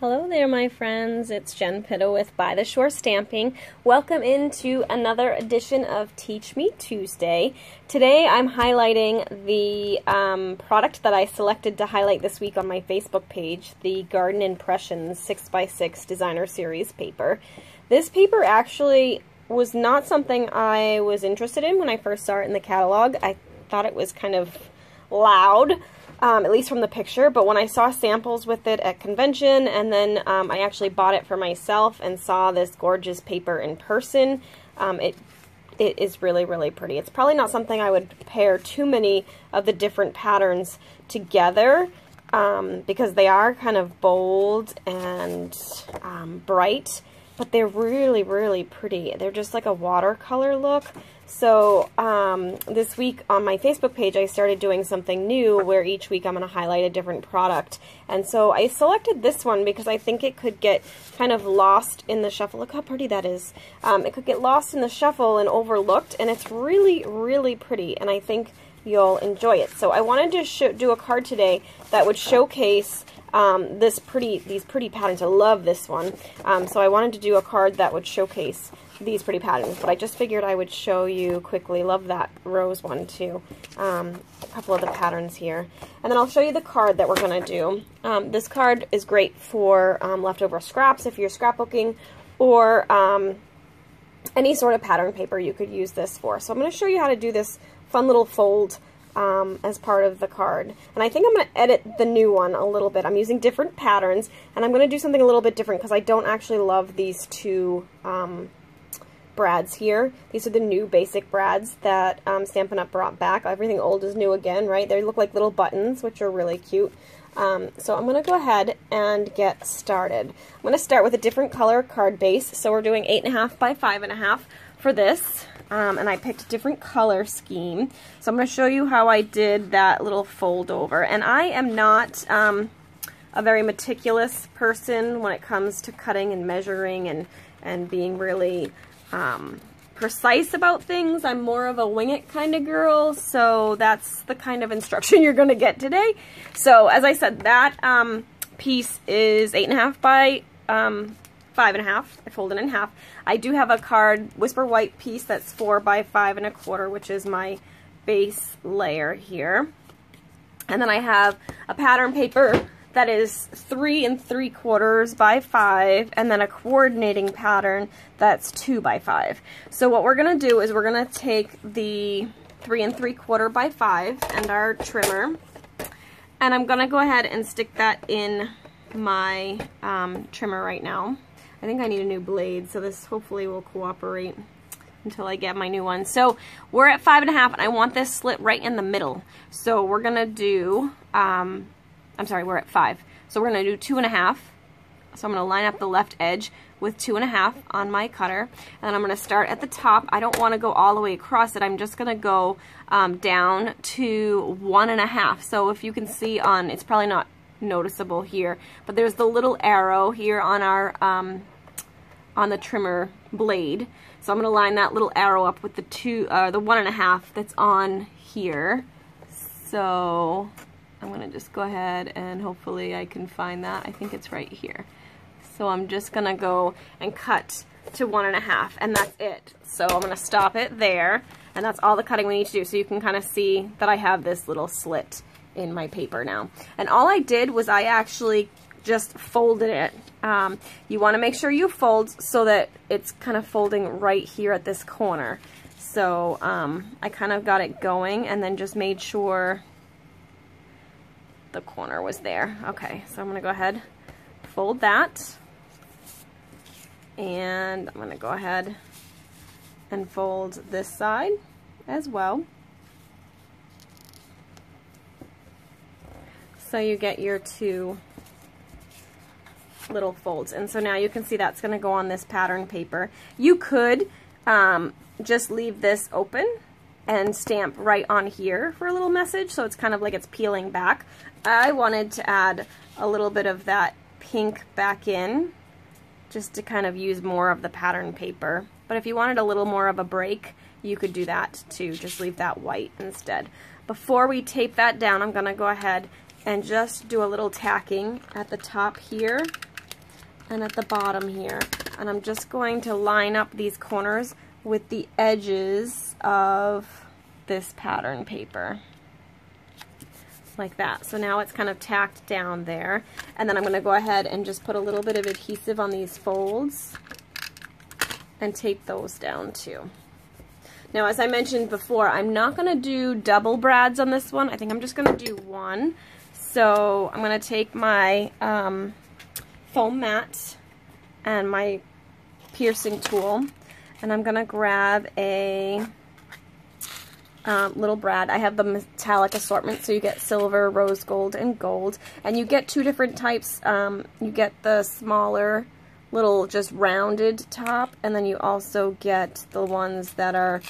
Hello there, my friends. It's Jen Pitta with By the Shore Stamping. Welcome into another edition of Teach Me Tuesday. Today I'm highlighting the product that I selected to highlight this week on my Facebook page, the Garden Impressions 6x6 Designer Series paper. This paper actually was not something I was interested in when I first saw it in the catalog. I thought it was kind of loud. At least from the picture, but when I saw samples with it at convention, and then I actually bought it for myself and saw this gorgeous paper in person, it is really, really pretty. It's probably not something I would pair too many of the different patterns together, because they are kind of bold and bright, but they're really, really pretty. They're just like a watercolor look. So this week on my Facebook page, I started doing something new where each week I'm going to highlight a different product. And so I selected this one because I think it could get kind of lost in the shuffle. Look how pretty that is. It could get lost in the shuffle and overlooked, and it's really, really pretty, and I think you'll enjoy it. So I wanted to do a card today that would showcase these pretty patterns. I love this one. So I wanted to do a card that would showcase these pretty patterns, but I just figured I would show you quickly. Love that rose one too. A couple of the patterns here, and then I'll show you the card that we're going to do. This card is great for leftover scraps if you're scrapbooking, or any sort of pattern paper you could use this for. So I'm going to show you how to do this fun little fold as part of the card. And I think I'm going to edit the new one a little bit. I'm using different patterns, and I'm going to do something a little bit different because I don't actually love these two brads here. These are the new basic brads that Stampin' Up! Brought back. Everything old is new again, right? They look like little buttons, which are really cute. So I'm going to go ahead and get started. I'm going to start with a different color card base. So we're doing 8.5 by 5.5 for this. And I picked a different color scheme. So I'm going to show you how I did that little fold over. And I am not a very meticulous person when it comes to cutting and measuring and being really precise about things. I'm more of a wing it kind of girl, so that's the kind of instruction you're going to get today. So as I said, that piece is 8.5 by 5.5. I folded it in half. I do have a card Whisper White piece that's 4 by 5.25, which is my base layer here. And then I have a pattern paper that is 3 3/4 by 5, and then a coordinating pattern that's 2 by 5. So what we're going to do is we're going to take the 3 3/4 by 5 and our trimmer, and I'm going to go ahead and stick that in my trimmer right now. I think I need a new blade, so this hopefully will cooperate until I get my new one. So we're at 5.5, and I want this slit right in the middle. So we're going to do I'm sorry, we're at 5. So we're going to do 2.5. So I'm going to line up the left edge with 2.5 on my cutter. And then I'm going to start at the top. I don't want to go all the way across it. I'm just going to go down to 1.5. So if you can see on, it's probably not noticeable here, but there's the little arrow here on our, on the trimmer blade. So I'm going to line that little arrow up with the 1.5 that's on here. So I'm going to just go ahead and hopefully I can find that. I think it's right here. So I'm just going to go and cut to 1.5, and that's it. So I'm going to stop it there, and that's all the cutting we need to do. So you can kind of see that I have this little slit in my paper now. And all I did was I actually just folded it. You want to make sure you fold so that it's kind of folding right here at this corner. So I kind of got it going and then just made sure the corner was there. Okay, so I'm going to go ahead, fold that, and I'm going to go ahead and fold this side as well. So you get your two little folds. And so now you can see that's going to go on this pattern paper. You could just leave this open and stamp right on here for a little message, so it's kind of like it's peeling back. I wanted to add a little bit of that pink back in just to kind of use more of the pattern paper. But if you wanted a little more of a break, you could do that too. Just leave that white instead. Before we tape that down, I'm going to go ahead and just do a little tacking at the top here and at the bottom here. And I'm just going to line up these corners with the edges of this pattern paper. Like that. So now it's kind of tacked down there. And then I'm going to go ahead and just put a little bit of adhesive on these folds and tape those down too. Now, as I mentioned before, I'm not going to do double brads on this one. I think I'm just going to do one. So I'm going to take my foam mat and my piercing tool, and I'm going to grab a little brad. I have the metallic assortment, so you get silver, rose gold, and gold. And you get two different types. You get the smaller little just rounded top, and then you also get the ones that are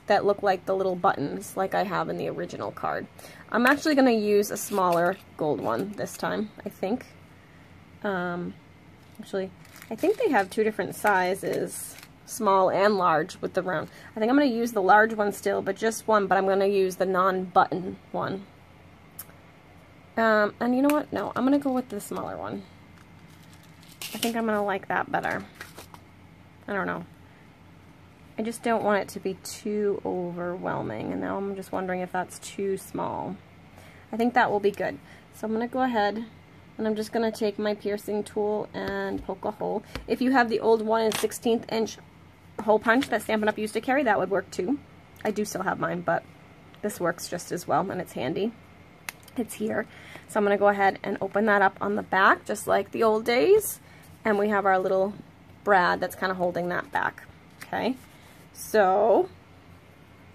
that look like the little buttons like I have in the original card. I'm actually going to use a smaller gold one this time, I think. Actually, I think they have two different sizes, small and large with the round. I think I'm going to use the large one still, but just one, but I'm going to use the non-button one. And you know what? No, I'm going to go with the smaller one. I think I'm going to like that better. I don't know. I just don't want it to be too overwhelming, and now I'm just wondering if that's too small. I think that will be good. So I'm going to go ahead, and I'm just going to take my piercing tool and poke a hole. If you have the old 1 1/16 inch hole punch that Stampin' Up! Used to carry, that would work too. I do still have mine, but this works just as well, and it's handy. It's here. So I'm going to go ahead and open that up on the back, just like the old days. And we have our little brad that's kind of holding that back. Okay. So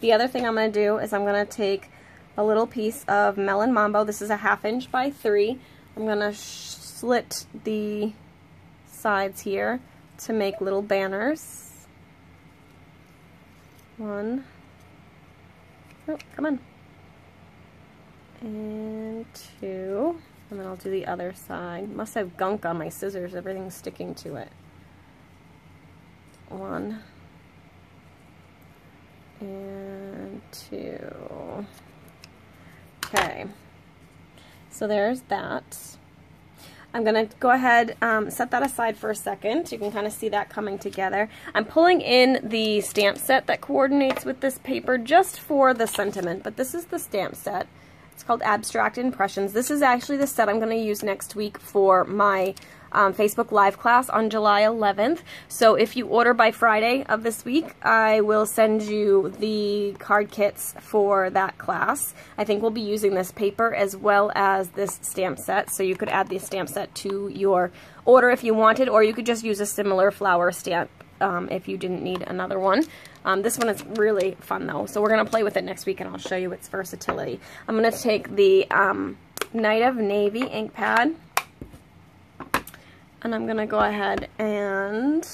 the other thing I'm going to do is I'm going to take a little piece of Melon Mambo. This is a 1/2 inch by 3. I'm going to slit the sides here to make little banners. 1. Oh, come on. And 2. And then I'll do the other side. Must have gunk on my scissors. Everything's sticking to it. 1. And 2. Okay. So there's that. I'm going to go ahead, set that aside for a second. You can kind of see that coming together. I'm pulling in the stamp set that coordinates with this paper just for the sentiment, but this is the stamp set. It's called Abstract Impressions. This is actually the set I'm going to use next week for my Facebook Live class on July 11th. So if you order by Friday of this week, I will send you the card kits for that class. I think we'll be using this paper as well as this stamp set, so you could add the stamp set to your order if you wanted, or you could just use a similar flower stamp if you didn't need another one. This one is really fun though, so we're going to play with it next week and I'll show you its versatility. I'm going to take the Night of Navy ink pad, and I'm going to go ahead and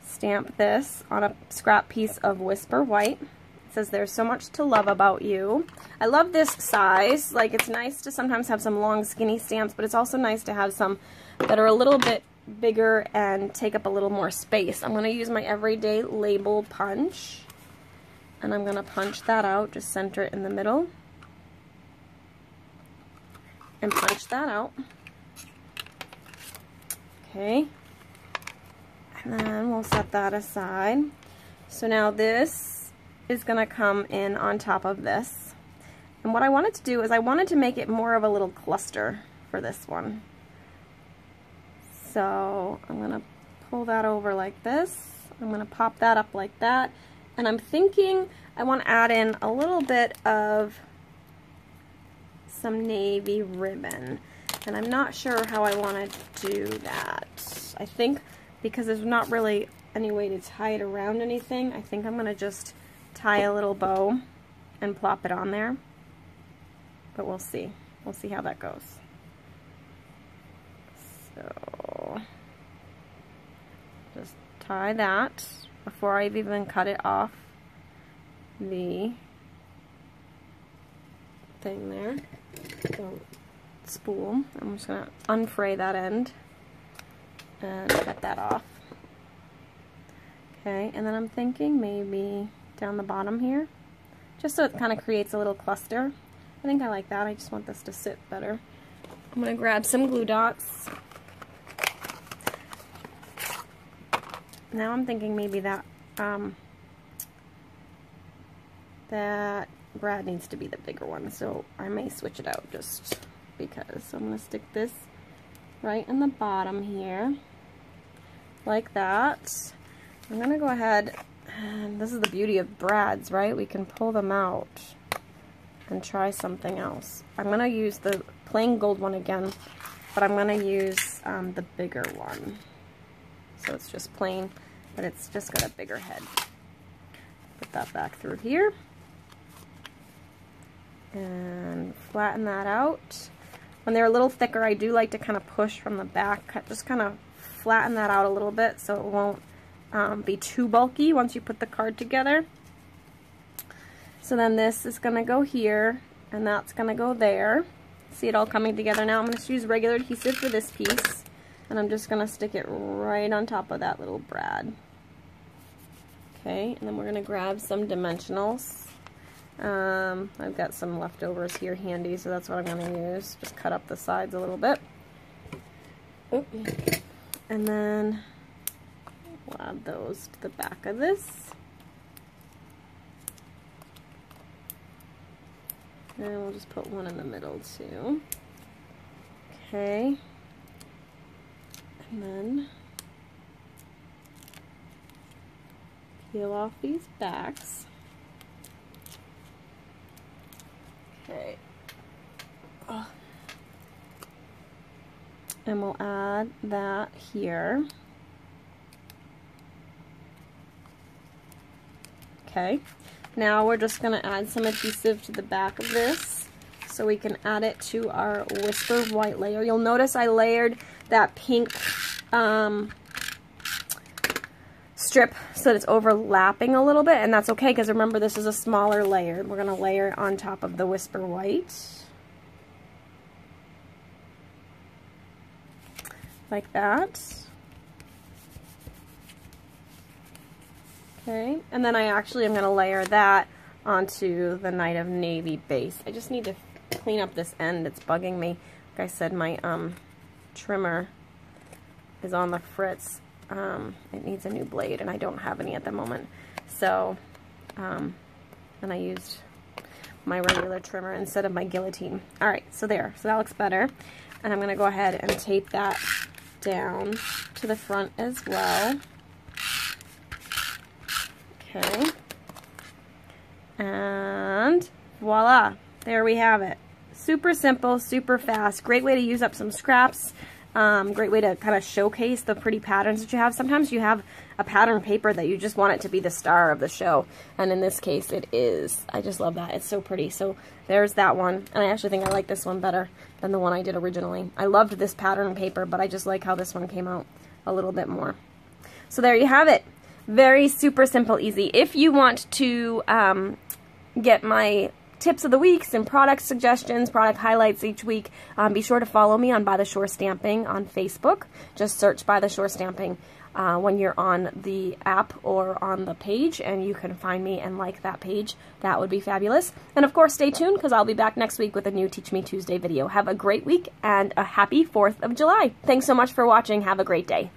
stamp this on a scrap piece of Whisper White. It says, "There's so much to love about you." I love this size. Like, it's nice to sometimes have some long skinny stamps, but it's also nice to have some that are a little bit bigger and take up a little more space. I'm going to use my everyday label punch, and I'm going to punch that out, just center it in the middle, and punch that out. Okay, and then we'll set that aside. So now this is going to come in on top of this, and what I wanted to do is I wanted to make it more of a little cluster for this one. So I'm going to pull that over like this. I'm going to pop that up like that. And I'm thinking I want to add in a little bit of some navy ribbon. And I'm not sure how I want to do that. I think because there's not really any way to tie it around anything, I think I'm going to just tie a little bow and plop it on there. But we'll see. We'll see how that goes. So just tie that before I've even cut it off the thing there. So spool. I'm just going to unfray that end and cut that off. Okay, and then I'm thinking maybe down the bottom here, just so it kind of creates a little cluster. I think I like that. I just want this to sit better. I'm going to grab some glue dots. Now I'm thinking maybe that that brad needs to be the bigger one, so I may switch it out just because. So I'm going to stick this right in the bottom here, like that. I'm going to go ahead, and this is the beauty of brads, right? We can pull them out and try something else. I'm going to use the plain gold one again, but I'm going to use the bigger one. So it's just plain, but it's just got a bigger head. Put that back through here. And flatten that out. When they're a little thicker, I do like to kind of push from the back, just kind of flatten that out a little bit so it won't be too bulky once you put the card together. So then this is going to go here, and that's going to go there. See it all coming together now? I'm going to use regular adhesive for this piece, and I'm just going to stick it right on top of that little brad. Okay, and then we're going to grab some dimensionals. I've got some leftovers here handy, so that's what I'm going to use. Just cut up the sides a little bit. Oop. And then we'll add those to the back of this. And we'll just put one in the middle too. Okay. And then peel off these backs. Okay. Oh. And we'll add that here. Okay. Now we're just going to add some adhesive to the back of this so we can add it to our Whisper White layer. You'll notice I layered that pink strip so that it's overlapping a little bit, and that's okay because remember this is a smaller layer. We're going to layer it on top of the Whisper White. Like that. Okay, and then I actually am going to layer that onto the Night of Navy base. I just need to clean up this end. It's bugging me. Like I said, my trimmer is on the fritz. It needs a new blade, and I don't have any at the moment. So, and I used my regular trimmer instead of my guillotine. Alright, so there. So that looks better. And I'm going to go ahead and tape that down to the front as well. Okay, and voila, there we have it. Super simple, super fast, great way to use up some scraps, great way to kind of showcase the pretty patterns that you have. Sometimes you have a pattern paper that you just want it to be the star of the show, and in this case it is. I just love that, it's so pretty. So there's that one, and I actually think I like this one better than the one I did originally. I loved this pattern paper, but I just like how this one came out a little bit more. So there you have it. Very super simple, easy. If you want to get my tips of the weeks and product suggestions, product highlights each week, be sure to follow me on By the Shore Stamping on Facebook. Just search By the Shore Stamping when you're on the app or on the page, and you can find me and like that page. That would be fabulous. And of course, stay tuned because I'll be back next week with a new Teach Me Tuesday video. Have a great week and a happy 4th of July. Thanks so much for watching. Have a great day.